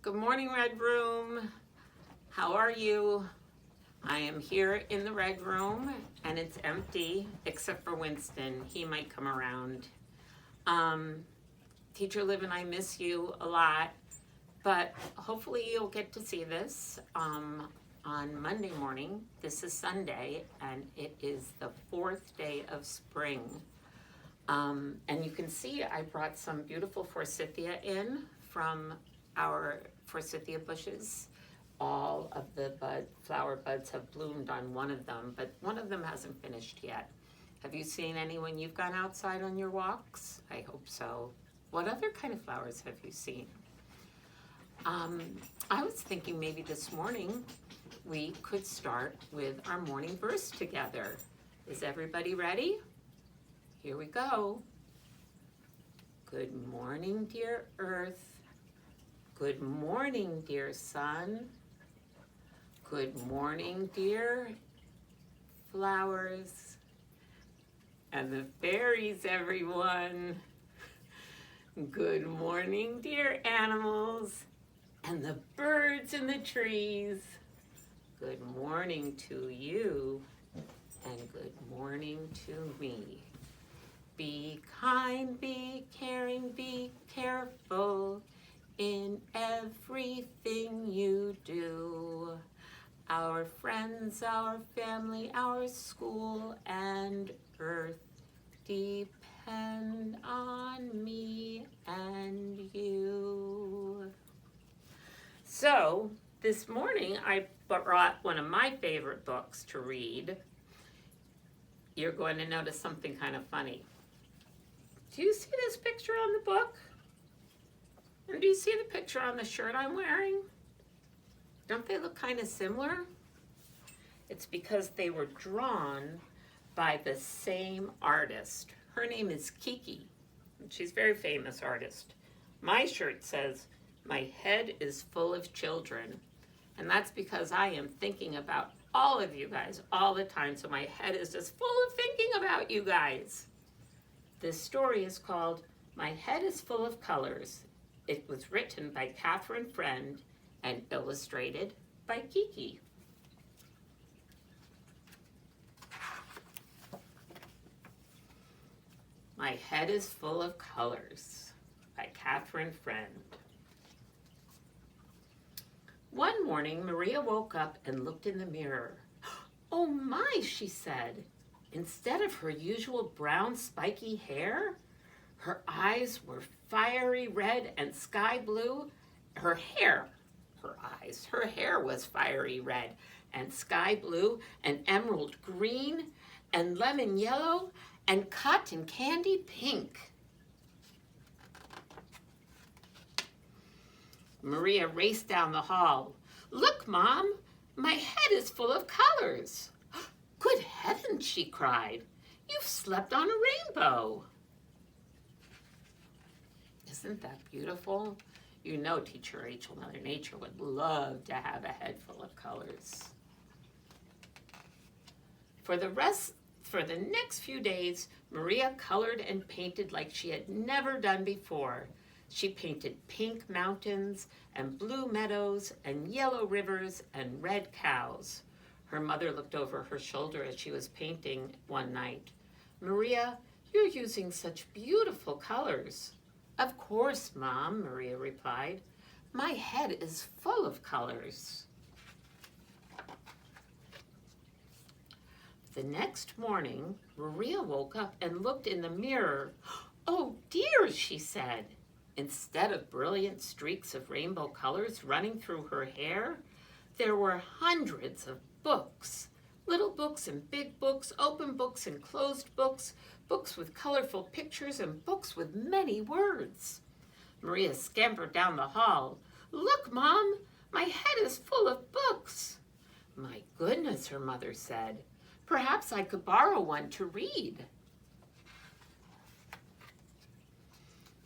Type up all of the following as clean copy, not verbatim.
Good morning, Red Room. How are you? I am here in the Red Room and it's empty except for Winston. He might come around. Um, Teacher Liv and I miss you a lot, but hopefully you'll get to see this on Monday morning. This is Sunday and it is the 4th day of spring. And you can see I brought some beautiful forsythia in from our forsythia bushes. All of the flower buds have bloomed on one of them, but one of them hasn't finished yet. Have you seen any when you've gone outside on your walks? I hope so. What other kind of flowers have you seen? I was thinking maybe this morning we could start with our morning verse together. Is everybody ready? Here we go. Good morning, dear earth. Good morning, dear sun. Good morning, dear flowers. And the fairies, everyone. Good morning, dear animals. And the birds in the trees. Good morning to you. And good morning to me. Be kind, be caring, be careful in everything you do. Our friends, our family, our school, and earth depend on me and you. So, this morning I brought one of my favorite books to read. You're going to notice something kind of funny. Do you see this picture on the book? And do you see the picture on the shirt I'm wearing? Don't they look kind of similar? It's because they were drawn by the same artist. Her name is Kiki. She's a very famous artist. My shirt says, "My head is full of children." And that's because I am thinking about all of you guys all the time. So my head is just full of thinking about you guys. This story is called My Head is Full of Colors. It was written by Catherine Friend and illustrated by Kiki. My Head is Full of Colors by Catherine Friend. One morning, Maria woke up and looked in the mirror. "Oh my," she said. Instead of her usual brown spiky hair, her eyes were fiery red and sky blue. Her hair was fiery red and sky blue and emerald green and lemon yellow and cotton candy pink. Maria raced down the hall. "Look, Mom, my head is full of colors." "Good heavens," she cried. "You've slept on a rainbow." Isn't that beautiful? You know Teacher Rachel, Mother Nature, would love to have a head full of colors. For the next few days, Maria colored and painted like she had never done before. She painted pink mountains and blue meadows and yellow rivers and red cows. Her mother looked over her shoulder as she was painting one night. "Maria, you're using such beautiful colors." "Of course, Mom," Maria replied. "My head is full of colors." The next morning, Maria woke up and looked in the mirror. "Oh dear," she said. Instead of brilliant streaks of rainbow colors running through her hair, there were hundreds of books. Little books and big books, open books and closed books, books with colorful pictures and books with many words. Maria scampered down the hall. "Look, Mom, my head is full of books." "My goodness," her mother said. "Perhaps I could borrow one to read."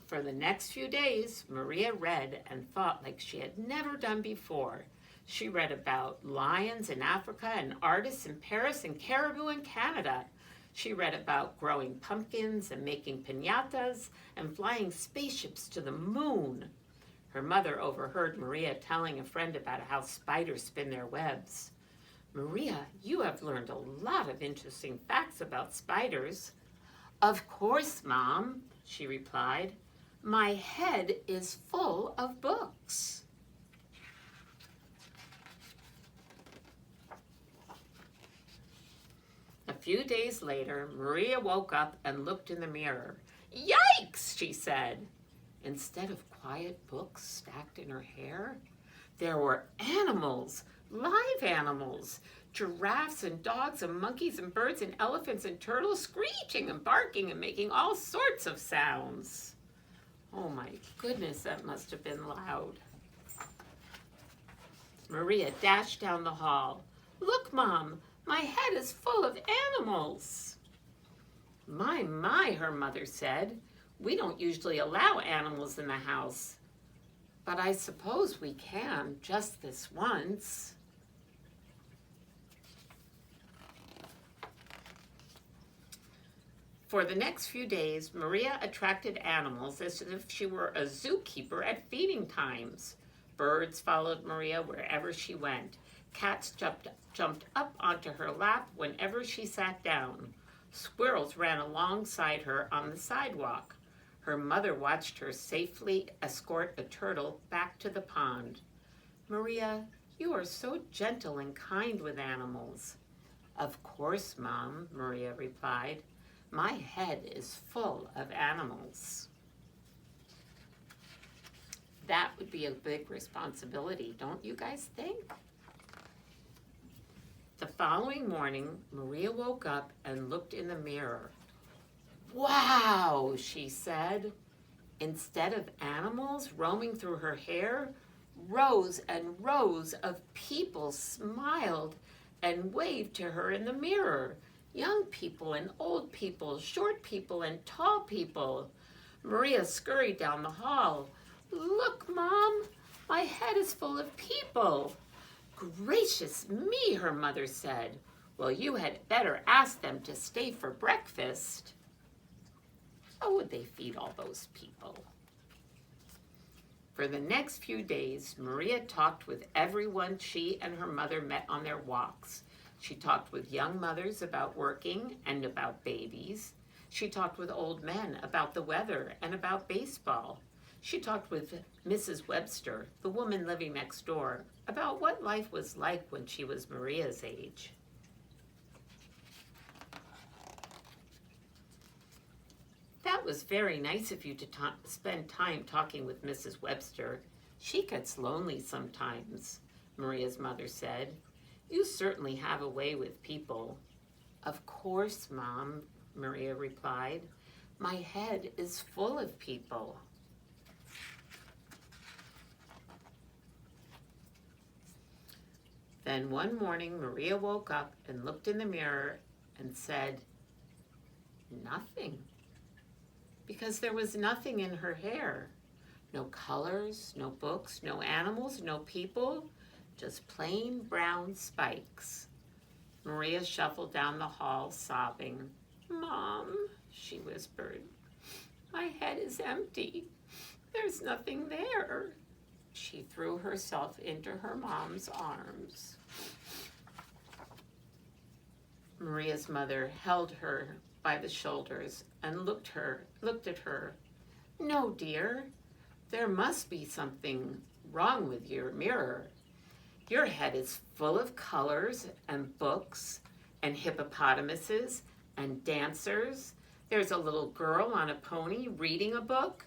For the next few days, Maria read and thought like she had never done before. She read about lions in Africa and artists in Paris and caribou in Canada. She read about growing pumpkins and making piñatas and flying spaceships to the moon. Her mother overheard Maria telling a friend about how spiders spin their webs. Maria, you have learned a lot of interesting facts about spiders. Of course, Mom, she replied. My head is full of books. A few days later, Maria woke up and looked in the mirror. Yikes, she said. Instead of quiet books stacked in her hair, there were animals, live animals, giraffes and dogs and monkeys and birds and elephants and turtles screeching and barking and making all sorts of sounds. Oh my goodness, that must have been loud. Maria dashed down the hall. Look, Mom, my head is full of animals. My, her mother said. We don't usually allow animals in the house. But I suppose we can, just this once. For the next few days, Maria attracted animals as if she were a zookeeper at feeding times. Birds followed Maria wherever she went. Cats jumped up onto her lap whenever she sat down. Squirrels ran alongside her on the sidewalk. Her mother watched her safely escort a turtle back to the pond. Maria, you are so gentle and kind with animals. Of course, Mom, Maria replied. My head is full of animals. That would be a big responsibility, don't you guys think? The following morning, Maria woke up and looked in the mirror. Wow, she said. Instead of animals roaming through her hair, rows and rows of people smiled and waved to her in the mirror. Young people and old people, short people and tall people. Maria scurried down the hall. Look, Mom, my head is full of people. Gracious me, her mother said. Well, you had better ask them to stay for breakfast. How would they feed all those people? For the next few days, Maria talked with everyone she and her mother met on their walks. She talked with young mothers about working and about babies. She talked with old men about the weather and about baseball. She talked with Mrs. Webster, the woman living next door, about what life was like when she was Maria's age. That was very nice of you to spend time talking with Mrs. Webster. She gets lonely sometimes, Maria's mother said. You certainly have a way with people. Of course, Mom, Maria replied. My head is full of people. Then one morning, Maria woke up and looked in the mirror and said, nothing. Because there was nothing in her hair. No colors, no books, no animals, no people, just plain brown spikes. Maria shuffled down the hall, sobbing. Mom, she whispered, my head is empty. There's nothing there. She threw herself into her mom's arms. Maria's mother held her by the shoulders and looked at her. No, dear, there must be something wrong with your mirror. Your head is full of colors and books and hippopotamuses and dancers. There's a little girl on a pony reading a book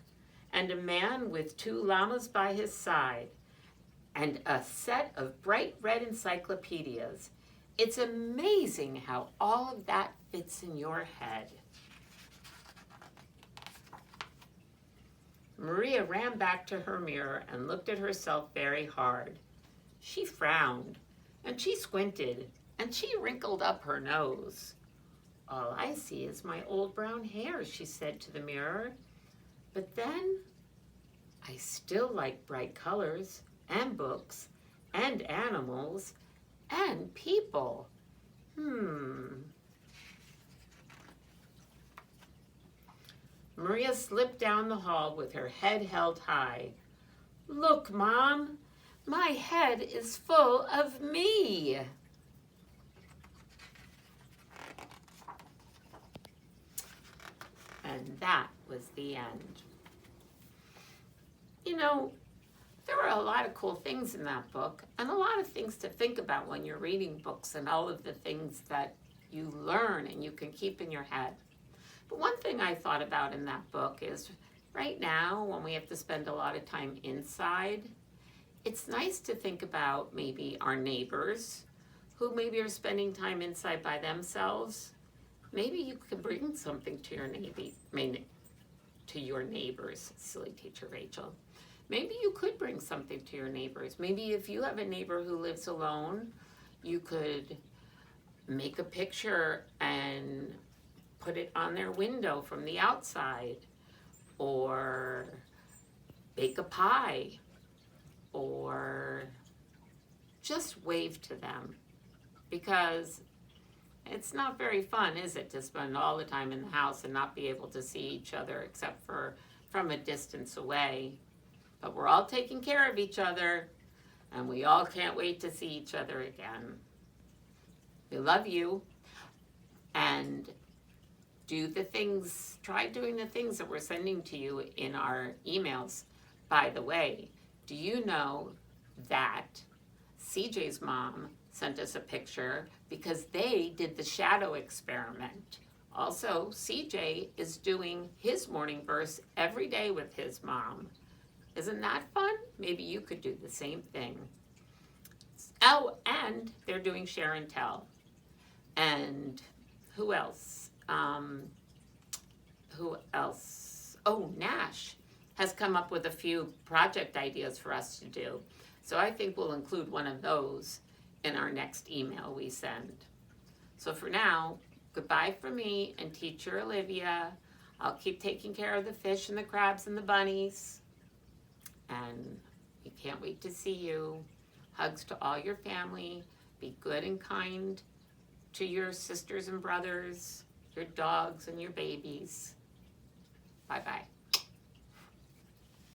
and a man with 2 llamas by his side and a set of bright red encyclopedias. It's amazing how all of that fits in your head. Maria ran back to her mirror and looked at herself very hard. She frowned, and she squinted, and she wrinkled up her nose. All I see is my old brown hair, she said to the mirror. But then, I still like bright colors, and books, and animals, and people. Maria slipped down the hall with her head held high. Look, Mom, my head is full of me. And that was the end. You know, there were a lot of cool things in that book and a lot of things to think about when you're reading books and all of the things that you learn and you can keep in your head. But one thing I thought about in that book is right now when we have to spend a lot of time inside, it's nice to think about maybe our neighbors who maybe are spending time inside by themselves. Maybe you could bring something to your neighbors, silly teacher Rachel. Maybe you could bring something to your neighbors. Maybe if you have a neighbor who lives alone, you could make a picture and put it on their window from the outside, or bake a pie, or just wave to them, because it's not very fun, is it, to spend all the time in the house and not be able to see each other except for from a distance away. But we're all taking care of each other, and we all can't wait to see each other again. We love you, and try doing the things that we're sending to you in our emails. By the way, do you know that CJ's mom sent us a picture because they did the shadow experiment. Also, CJ is doing his morning verse every day with his mom. Isn't that fun? Maybe you could do the same thing. Oh, and they're doing share and tell. And who else? Oh, Nash has come up with a few project ideas for us to do. So I think we'll include one of those in our next email we send. So for now, goodbye from me and teacher Olivia. I'll keep taking care of the fish and the crabs and the bunnies. And we can't wait to see you. Hugs to all your family. Be good and kind to your sisters and brothers, your dogs and your babies. Bye-bye.